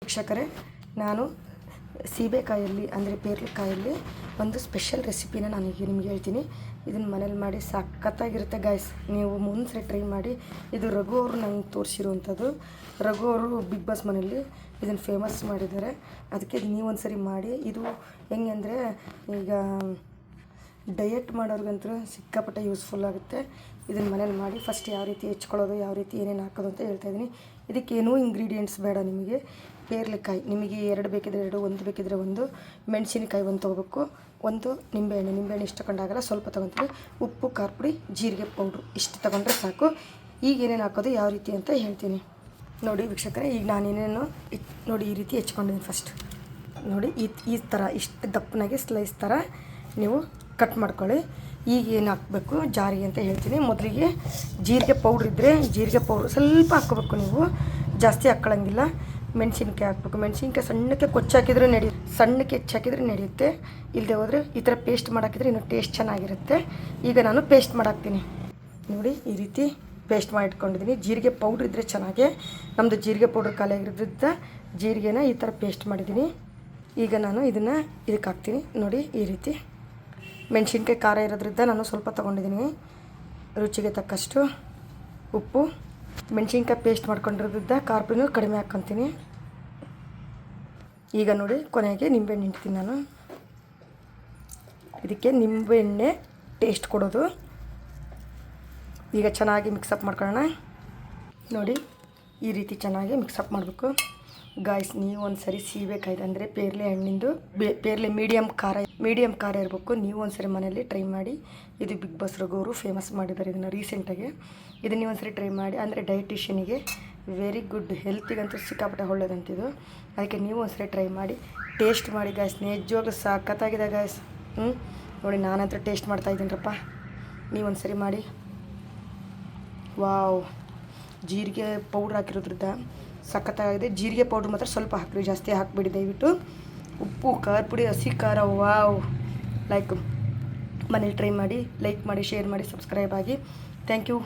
ವೀಕ್ಷಕರೇ, ನಾನು ಸೀಬೆಕಾಯಲ್ಲಿ ಅಂದರೆ ಪೇರ್ಲೆಕಾಯಲ್ಲಿ ಒಂದು ಸ್ಪೆಷಲ್ ರೆಸಿಪಿನ ನಾನೀಗ ನಿಮ್ಗೆ ಹೇಳ್ತೀನಿ. ಇದನ್ನು ಮನೇಲಿ ಮಾಡಿ ಸಖತ್ತಾಗಿರುತ್ತೆ ಗಾಯ್ಸ್. ನೀವು ಮುಂದೆ ಟ್ರೈ ಮಾಡಿ. ಇದು ರಘು ಅವರು ನಂಗೆ ತೋರಿಸಿರುವಂಥದ್ದು. ರಘು ಅವರು ಬಿಗ್ ಬಾಸ್ ಮನೆಯಲ್ಲಿ ಇದನ್ನು ಫೇಮಸ್ ಮಾಡಿದ್ದಾರೆ. ಅದಕ್ಕೆ ನೀವೊಂದು ಸರಿ ಮಾಡಿ. ಇದು ಹೆಂಗೆ ಅಂದರೆ, ಈಗ ಡಯಟ್ ಮಾಡೋರಿಗಂತೂ ಸಿಕ್ಕಾಪಟ್ಟೆ ಯೂಸ್ಫುಲ್ ಆಗುತ್ತೆ. ಇದನ್ನು ಮನೇಲಿ ಮಾಡಿ. ಫಸ್ಟ್ ಯಾವ ರೀತಿ ಹೆಚ್ಕೊಳ್ಳೋದು, ಯಾವ ರೀತಿ ಏನೇನು ಹಾಕೋದು ಅಂತ ಹೇಳ್ತಾಯಿದ್ದೀನಿ. ಇದಕ್ಕೇನೂ ಇಂಗ್ರೀಡಿಯೆಂಟ್ಸ್ ಬೇಡ. ನಿಮಗೆ ಪೇರ್ಲೆಕಾಯಿ ನಿಮಗೆ 2 ಬೇಕಿದ್ರೆ 2, 1 ಬೇಕಿದ್ರೆ 1, ಮೆಣಸಿನಕಾಯಿ 1 ತೊಗೋಬೇಕು, 1 ನಿಂಬೆಹಣ್ಣು ಇಷ್ಟು ತಗೊಂಡಾಗಲ್ಲ, ಸ್ವಲ್ಪ ತೊಗೊತೀವಿ. ಉಪ್ಪು, ಖಾರ ಪುಡಿ, ಜೀರಿಗೆ ಪೌಡ್ರು ಇಷ್ಟು ತೊಗೊಂಡ್ರೆ ಸಾಕು. ಈಗ ಏನೇನು ಹಾಕೋದು ಯಾವ ರೀತಿ ಅಂತ ಹೇಳ್ತೀನಿ ನೋಡಿ ವೀಕ್ಷಕರೇ. ಈಗ ನಾನೇನೇನು ನೋಡಿ ಈ ರೀತಿ ಹೆಚ್ಕೊಂಡಿದ್ದೀನಿ. ಫಸ್ಟ್ ನೋಡಿ ಈ ಥರ ಇಷ್ಟು ದಪ್ಪನಾಗಿ ಸ್ಲೈಸ್ ಥರ ನೀವು ಕಟ್ ಮಾಡ್ಕೊಳ್ಳಿ. ಈಗ ಏನು ಹಾಕಬೇಕು ಜಾರಿಗೆ ಅಂತ ಹೇಳ್ತೀನಿ. ಮೊದಲಿಗೆ ಜೀರಿಗೆ ಪೌಡ್ರ್ ಇದ್ದರೆ ಜೀರಿಗೆ ಪೌಡ್ರ್ ಸ್ವಲ್ಪ ಹಾಕ್ಕೋಬೇಕು. ನೀವು ಜಾಸ್ತಿ ಹಾಕ್ಕೊಳ್ಳೋಂಗಿಲ್ಲ. ಮೆಣಸಿನ್ಕಾಯಿ ಹಾಕ್ಬೇಕು. ಮೆಣಸಿನ್ಕಾಯಿ ಸಣ್ಣಕ್ಕೆ ಕೊಚ್ಚಾಕಿದ್ರೆ ಸಣ್ಣಕ್ಕೆ ಹೆಚ್ಚಾಕಿದ್ರೆ ನಡೆಯುತ್ತೆ. ಇಲ್ಲದೆ ಹೋದರೆ ಈ ಥರ ಪೇಸ್ಟ್ ಮಾಡಾಕಿದ್ರೆ ಇನ್ನೂ ಟೇಸ್ಟ್ ಚೆನ್ನಾಗಿರುತ್ತೆ. ಈಗ ನಾನು ಪೇಸ್ಟ್ ಮಾಡಾಕ್ತೀನಿ ನೋಡಿ. ಈ ರೀತಿ ಪೇಸ್ಟ್ ಮಾಡಿ ಇಟ್ಕೊಂಡಿದ್ದೀನಿ. ಜೀರಿಗೆ ಪೌಡ್ರ್ ಇದ್ದರೆ ಚೆನ್ನಾಗೆ. ನಮ್ಮದು ಜೀರಿಗೆ ಪೌಡ್ರ್ ಖಾಲಿ ಆಗಿರೋದ್ರಿಂದ ಜೀರಿಗೆನ ಈ ಥರ ಪೇಸ್ಟ್ ಮಾಡಿದ್ದೀನಿ. ಈಗ ನಾನು ಇದಕ್ಕೆ ಹಾಕ್ತೀನಿ ನೋಡಿ. ಈ ರೀತಿ ಮೆಣಸಿನ್ಕಾಯಿ ಖಾರ ಇರೋದ್ರಿಂದ ನಾನು ಸ್ವಲ್ಪ ತೊಗೊಂಡಿದ್ದೀನಿ. ರುಚಿಗೆ ತಕ್ಕಷ್ಟು ಉಪ್ಪು, ಮೆಣಸಿನ್ಕಾಯಿ ಪೇಸ್ಟ್ ಮಾಡ್ಕೊಂಡಿರೋದ್ರಿಂದ ಖಾರ ಪುಡಿನೂ ಕಡಿಮೆ ಹಾಕ್ಕೊತೀನಿ. ಈಗ ನೋಡಿ ಕೊನೆಗೆ ನಿಂಬೆಹಣ್ಣು ಹಿಂಡ್ತೀನಿ ನಾನು. ಇದಕ್ಕೆ ನಿಂಬೆಹಣ್ಣೆ ಟೇಸ್ಟ್ ಕೊಡೋದು. ಈಗ ಚೆನ್ನಾಗಿ ಮಿಕ್ಸಪ್ ಮಾಡ್ಕೊಳ್ಳೋಣ ನೋಡಿ. ಈ ರೀತಿ ಚೆನ್ನಾಗಿ ಮಿಕ್ಸಪ್ ಮಾಡಬೇಕು ಗಾಯ್ಸ್. ನೀವು ಒಂದು ಸರಿ ಸೀಬೆಕಾಯಿ ಅಂದರೆ ಪೇರ್ಲೆ ಹಣ್ಣಿಂದು ಪೇರ್ಲೆ ಮೀಡಿಯಮ್ ಖಾರ ಇರಬೇಕು. ನೀವು ಒಂದು ಸರಿ ಮನೆಯಲ್ಲಿ ಟ್ರೈ ಮಾಡಿ. ಇದು ಬಿಗ್ ಬಾಸ್ ರಘು ಅವರು ಫೇಮಸ್ ಮಾಡಿದ್ದಾರೆ ಇದನ್ನು ರೀಸೆಂಟಾಗಿ. ಇದನ್ನು ನೀವು ಒಂದು ಸರಿ ಟ್ರೈ ಮಾಡಿ. ಅಂದರೆ ಡೈಟಿಷಿಯನಿಗೆ ವೆರಿ ಗುಡ್, ಹೆಲ್ತಿಗಂತೂ ಸಿಕ್ಕಾಪಟ್ಟೆ ಒಳ್ಳೇದಂತಿದು. ಅದಕ್ಕೆ ನೀವು ಒಂದು ಸರಿ ಟ್ರೈ ಮಾಡಿ, ಟೇಸ್ಟ್ ಮಾಡಿ ಗಾಯ್ಸ್. ನಿಜವಾಗ್ಲೂ ಸಖತ್ತಾಗಿದೆ ಗಾಯ್ಸ್. ನೋಡಿ ನಾನಂತೂ ಟೇಸ್ಟ್ ಮಾಡ್ತಾಯಿದ್ದೀನಪ್ಪ. ನೀವು ಒಂದು ಸರಿ ಮಾಡಿ. ವಾವ್, ಜೀರಿಗೆ ಪೌಡ್ರ್ ಹಾಕಿರೋದ್ರಿಂದ ಸಖತ್ತಾಗಿದೆ. ಜೀರಿಗೆ ಪೌಡ್ರ್ ಮಾತ್ರ ಸ್ವಲ್ಪ ಹಾಕಿರಿ, ಜಾಸ್ತಿ ಹಾಕಿಬಿಡಿ ದಯವಿಟ್ಟು. ಉಪ್ಪು, ಖಾರ ಪುಡಿ, ಹಸಿ ಖಾರ. ವಾವ್, ಮನೇಲಿ ಟ್ರೈ ಮಾಡಿ. ಲೈಕ್ ಮಾಡಿ, ಶೇರ್ ಮಾಡಿ, ಸಬ್ಸ್ಕ್ರೈಬ್ ಆಗಿ. Thank you.